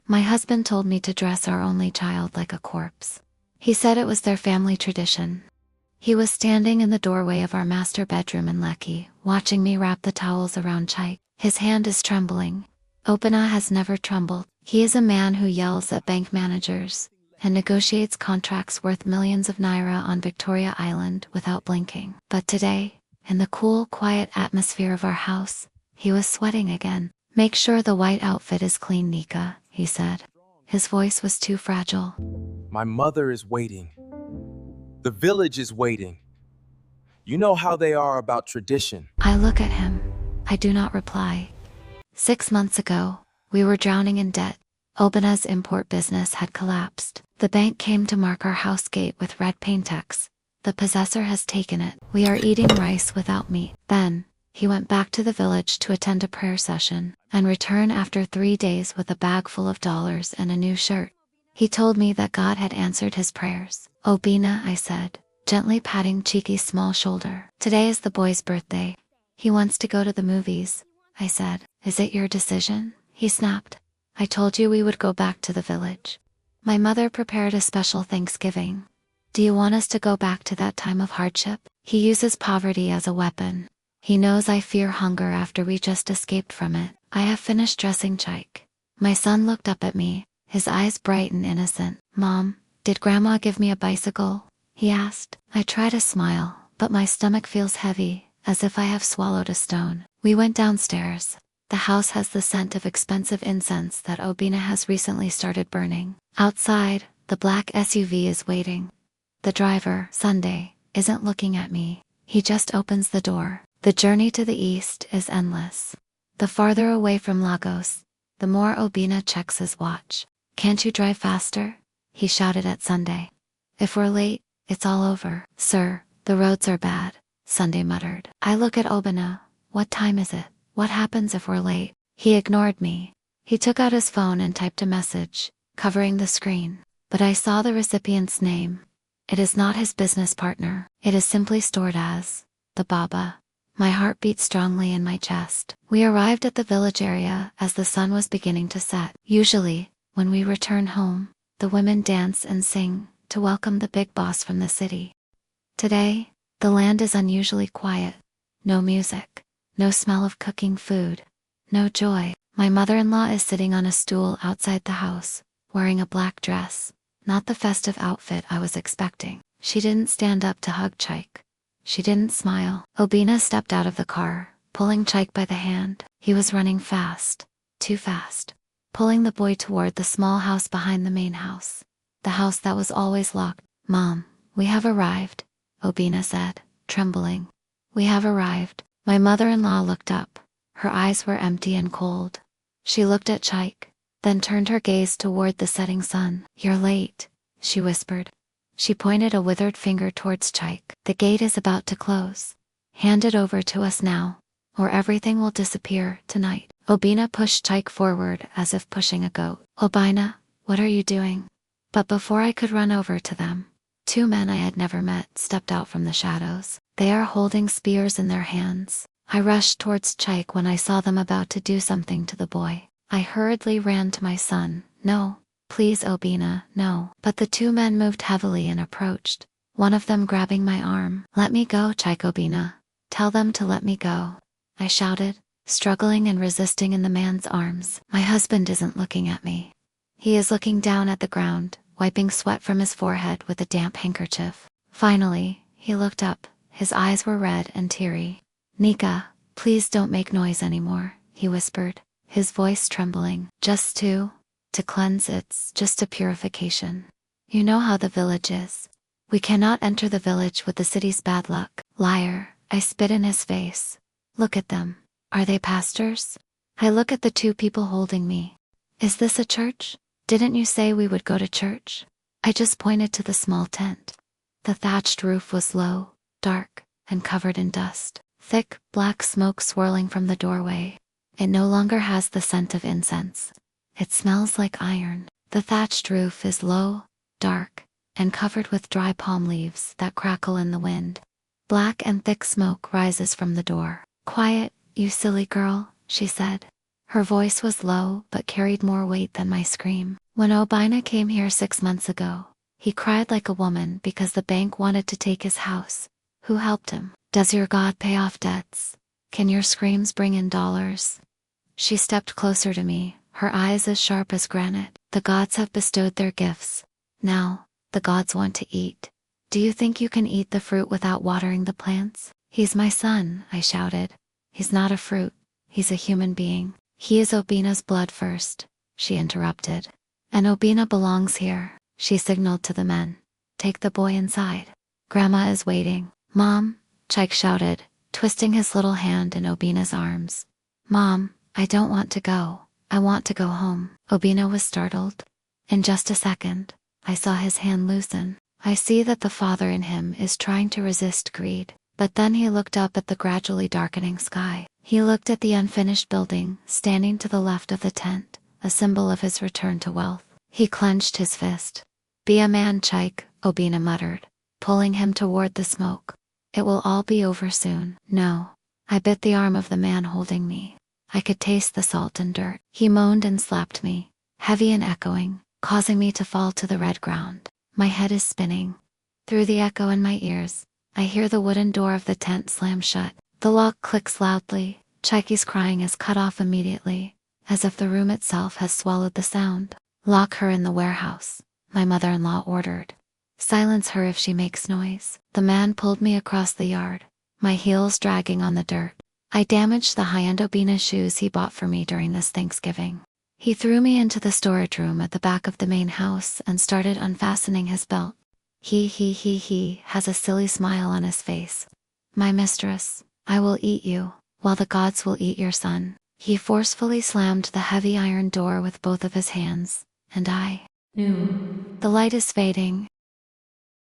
My husband told me to dress our only child like a corpse. He said it was their family tradition. He was standing in the doorway of our master bedroom in Lekki, watching me wrap the towels around Chaik. His hand is trembling. Obinna has never trembled. He is a man who yells at bank managers and negotiates contracts worth millions of naira on Victoria Island without blinking. But today, in the cool, quiet atmosphere of our house, he was sweating again. "Make sure the white outfit is clean, Nika," he said. His voice was too fragile. My mother is waiting. The village is waiting. You know how they are about tradition. I look at him. I do not reply. 6 months ago, we were drowning in debt. Obinna's import business had collapsed. The bank came to mark our house gate with red paintex. The possessor has taken it. We are eating rice without meat. Then, he went back to the village to attend a prayer session, and return after 3 days with a bag full of dollars and a new shirt. He told me that God had answered his prayers. "Obinna," I said, gently patting Chiki's small shoulder. "Today is the boy's birthday. He wants to go to the movies," I said. "Is it your decision?" He snapped. "I told you we would go back to the village. My mother prepared a special Thanksgiving. Do you want us to go back to that time of hardship?" He uses poverty as a weapon. He knows I fear hunger after we just escaped from it. I have finished dressing Chaik. My son looked up at me, his eyes bright and innocent. "Mom, did Grandma give me a bicycle?" he asked. I try to smile, but my stomach feels heavy, as if I have swallowed a stone. We went downstairs. The house has the scent of expensive incense that Obinna has recently started burning. Outside, the black SUV is waiting. The driver, Sunday, isn't looking at me. He just opens the door. The journey to the east is endless. The farther away from Lagos, the more Obinna checks his watch. "Can't you drive faster?" he shouted at Sunday. "If we're late, it's all over." "Sir, the roads are bad," Sunday muttered. I look at Obinna. "What time is it? What happens if we're late?" He ignored me. He took out his phone and typed a message, covering the screen. But I saw the recipient's name. It is not his business partner. It is simply stored as the Baba. My heart beat strongly in my chest. We arrived at the village area as the sun was beginning to set. Usually, when we return home, the women dance and sing to welcome the big boss from the city. Today, the land is unusually quiet. No music. No smell of cooking food. No joy. My mother-in-law is sitting on a stool outside the house, wearing a black dress. Not the festive outfit I was expecting. She didn't stand up to hug Chaik. She didn't smile. Obinna stepped out of the car, pulling Chaik by the hand. He was running fast. Too fast. Pulling the boy toward the small house behind the main house. The house that was always locked. "Mom, we have arrived," Obinna said, trembling. "We have arrived." My mother-in-law looked up. Her eyes were empty and cold. She looked at Chaik, then turned her gaze toward the setting sun. "You're late," she whispered. She pointed a withered finger towards Chaik. "The gate is about to close. Hand it over to us now, or everything will disappear tonight." Obinna pushed Chaik forward as if pushing a goat. "Obinna, what are you doing?" But before I could run over to them, 2 men I had never met stepped out from the shadows. They are holding spears in their hands. I rushed towards Chaik when I saw them about to do something to the boy. I hurriedly ran to my son. "No, please Obinna, no." But the 2 men moved heavily and approached, one of them grabbing my arm. "Let me go, Chaik Obinna. Tell them to let me go," I shouted, struggling and resisting in the man's arms. My husband isn't looking at me. He is looking down at the ground, wiping sweat from his forehead with a damp handkerchief. Finally, he looked up. His eyes were red and teary. "Nika, please don't make noise anymore," he whispered, his voice trembling. "Just to cleanse, it's just a purification. You know how the village is. We cannot enter the village with the city's bad luck." "Liar," I spit in his face. "Look at them. Are they pastors?" I look at the 2 people holding me. "Is this a church? Didn't you say we would go to church?" I just pointed to the small tent. The thatched roof was low, dark, and covered in dust. Thick, black smoke swirling from the doorway. It no longer has the scent of incense. It smells like iron. The thatched roof is low, dark, and covered with dry palm leaves that crackle in the wind. Black and thick smoke rises from the door. "Quiet, you silly girl," she said. Her voice was low but carried more weight than my scream. When Obinna came here 6 months ago, he cried like a woman because the bank wanted to take his house. Who helped him? Does your God pay off debts? Can your screams bring in dollars? She stepped closer to me, her eyes as sharp as granite. The gods have bestowed their gifts. Now, the gods want to eat. Do you think you can eat the fruit without watering the plants? He's my son, I shouted. He's not a fruit. He's a human being. He is Obinna's blood first, she interrupted. And Obinna belongs here, she signaled to the men. Take the boy inside. Grandma is waiting. Mom, Chike shouted, twisting his little hand in Obinna's arms. Mom, I don't want to go. I want to go home. Obinna was startled. In just a second, I saw his hand loosen. I see that the father in him is trying to resist greed. But then he looked up at the gradually darkening sky. He looked at the unfinished building, standing to the left of the tent, a symbol of his return to wealth. He clenched his fist. Be a man, Chike, Obinna muttered, pulling him toward the smoke. It will all be over soon. No. I bit the arm of the man holding me. I could taste the salt and dirt. He moaned and slapped me, heavy and echoing, causing me to fall to the red ground. My head is spinning. Through the echo in my ears, I hear the wooden door of the tent slam shut. The lock clicks loudly. Chike's crying is cut off immediately, as if the room itself has swallowed the sound. Lock her in the warehouse, my mother-in-law ordered. Silence her if she makes noise. The man pulled me across the yard, my heels dragging on the dirt. I damaged the high-end Obinna shoes he bought for me during this Thanksgiving. He threw me into the storage room at the back of the main house and started unfastening his belt. He has a silly smile on his face. My mistress, I will eat you, while the gods will eat your son. He forcefully slammed the heavy iron door with both of his hands, and I. Noon. The light is fading,